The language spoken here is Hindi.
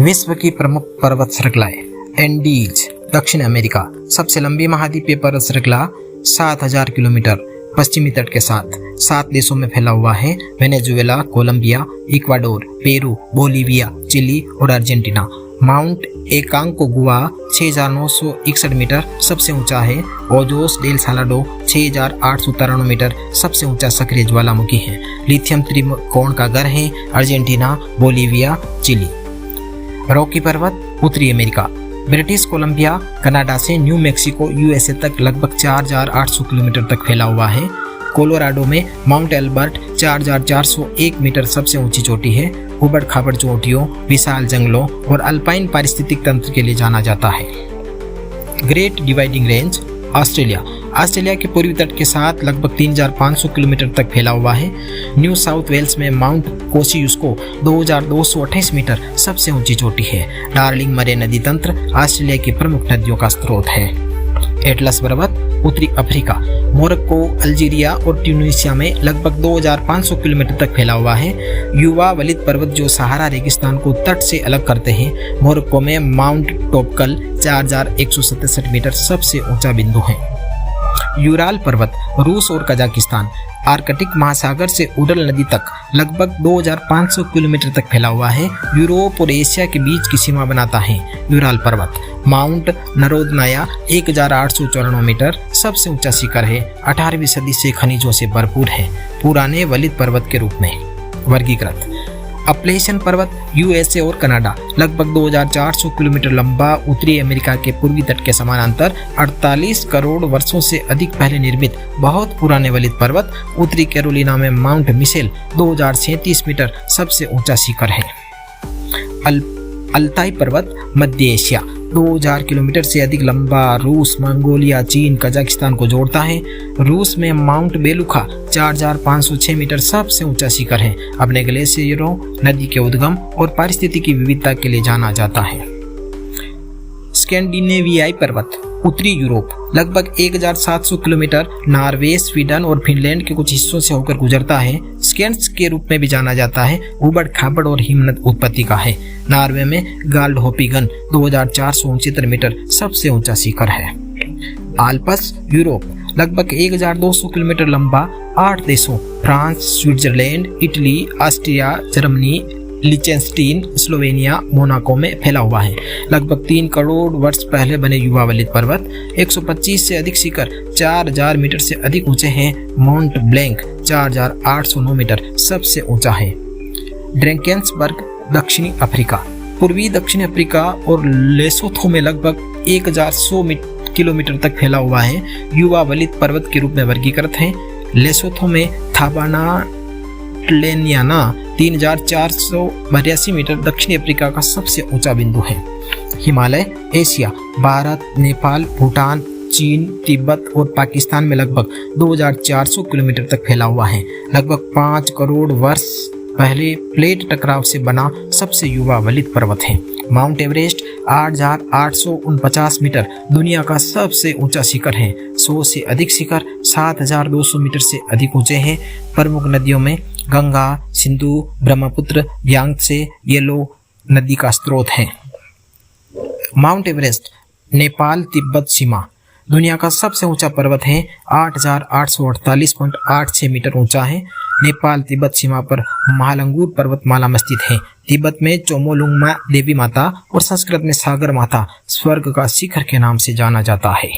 विश्व की प्रमुख पर्वत श्रृंखलाएं। एंडीज दक्षिण अमेरिका, सबसे लंबी महाद्वीपीय पर्वत श्रृंखला 7000 किलोमीटर पश्चिमी तट के साथ 7 देशों में फैला हुआ है। Venezuela, Colombia, Ecuador, Peru, Bolivia, Chile और अर्जेंटीना। माउंट एकांकोगुआ 6961 मीटर सबसे ऊंचा है। ओजोस डेल सालाडो 6893 मीटर सबसे ऊंचा सक्रिय ज्वालामुखी है। लिथियम त्रिकोण का घर है अर्जेंटीना, बोलीविया, चिली। रॉकी पर्वत उत्तरी अमेरिका, ब्रिटिश कोलंबिया, कनाडा से न्यू मैक्सिको यूएसए तक लगभग 4800 किलोमीटर तक फैला हुआ है। कोलोराडो में माउंट एल्बर्ट 4401 मीटर सबसे ऊंची चोटी है। उबड़ खाबड़ चोटियों, विशाल जंगलों और अल्पाइन पारिस्थितिक तंत्र के लिए जाना जाता है। ग्रेट डिवाइडिंग रेंज ऑस्ट्रेलिया के पूर्वी तट के साथ लगभग 3500 किलोमीटर तक फैला हुआ है। न्यू साउथ वेल्स में माउंट कोसियुस्को 2228 मीटर सबसे ऊंची चोटी है। डार्लिंग मरे नदी तंत्र ऑस्ट्रेलिया की प्रमुख नदियों का स्रोत है। एटलस पर्वत उत्तरी अफ्रीका, मोरक्को, अल्जीरिया और ट्यूनीशिया में लगभग 2500 किलोमीटर तक फैला हुआ है। युवा वलित पर्वत जो सहारा रेगिस्तान को तट से अलग करते हैं। मोरक्को में माउंट टोपकल 4167 मीटर सबसे ऊंचा बिंदु है। यूराल पर्वत रूस और कजाकिस्तान, आर्कटिक महासागर से उडल नदी तक लगभग 2500 किलोमीटर तक फैला हुआ है। यूरोप और एशिया के बीच की सीमा बनाता है। यूराल पर्वत माउंट नरोदनाया 1894 मीटर सबसे ऊंचा शिखर है। 18वीं सदी से खनिजों से भरपूर है। पुराने वलित पर्वत के रूप में वर्गीकृत। अपलेशियन पर्वत यूएसए और कनाडा, लगभग 2400 किलोमीटर लंबा, उत्तरी अमेरिका के पूर्वी तट के समानांतर 48 करोड़ वर्षों से अधिक पहले निर्मित बहुत पुराने वलित पर्वत। उत्तरी कैरोलिना में माउंट मिशेल 2037 मीटर सबसे ऊंचा शिखर है। अल्ताई पर्वत मध्य एशिया, 2000 किलोमीटर से अधिक लंबा, रूस, मंगोलिया, चीन, कजाकिस्तान को जोड़ता है। रूस में माउंट बेलुखा 4506 मीटर सबसे ऊंचा शिखर है। अपने ग्लेशियरों, नदी के उद्गम और पारिस्थितिकी विविधता के लिए जाना जाता है। स्कैंडिनेवियाई पर्वत उत्तरी यूरोप, लगभग 1700 किलोमीटर, नॉर्वे, स्वीडन और फिनलैंड के कुछ हिस्सों से होकर गुजरता है। स्केंड्स के रूप में भी जाना जाता है। उबड़ खाबड़ और हिमनद उत्पत्ति का है। नॉर्वे में गाल्डहोपिगन 2469 मीटर सबसे ऊंचा शिखर है। आल्प्स यूरोप, लगभग 1200 किलोमीटर लंबा, 8 देशों France, Switzerland, Italy, Austria, Germany, Liechtenstein, Slovenia, Monaco में फैला हुआ है। लगभग 3 करोड़ वर्ष पहले बने युवा वलित पर्वत। 125 से अधिक शिखर 4000 मीटर से अधिक ऊंचे हैं। माउंट ब्लैंक 4809 मीटर सबसे ऊंचा है। ड्रैकेंसबर्ग दक्षिणी अफ्रीका, पूर्वी दक्षिण अफ्रीका और लेसोथो में लगभग 1100 किलोमीटर तक फैला हुआ है। युवा वलित पर्वत के रूप में वर्गीकृत है। लेसोथो में थाबाना ट्लेनियाना 3482 मीटर दक्षिणी अफ्रीका का सबसे ऊंचा बिंदु है। हिमालय एशिया, भारत, नेपाल, भूटान, चीन, तिब्बत और पाकिस्तान में लगभग 2400 किलोमीटर तक फैला हुआ है। लगभग 5 करोड़ वर्ष पहले प्लेट टकराव से बना सबसे युवा वलित पर्वत है। माउंट एवरेस्ट 8849 मीटर दुनिया का सबसे ऊंचा शिखर है। 100 से अधिक शिखर 7200 मीटर से अधिक ऊंचे हैं। प्रमुख नदियों में गंगा, सिंधु, ब्रह्मपुत्र, यांगत्से, येलो नदी का स्रोत है। माउंट एवरेस्ट नेपाल तिब्बत सीमा, दुनिया का सबसे ऊंचा पर्वत है। 8848.86 मीटर ऊंचा है। नेपाल तिब्बत सीमा पर महालंगूर पर्वतमाला में स्थित है। तिब्बत में चोमोलुंगमा देवी माता और संस्कृत में सागर माता स्वर्ग का शिखर के नाम से जाना जाता है।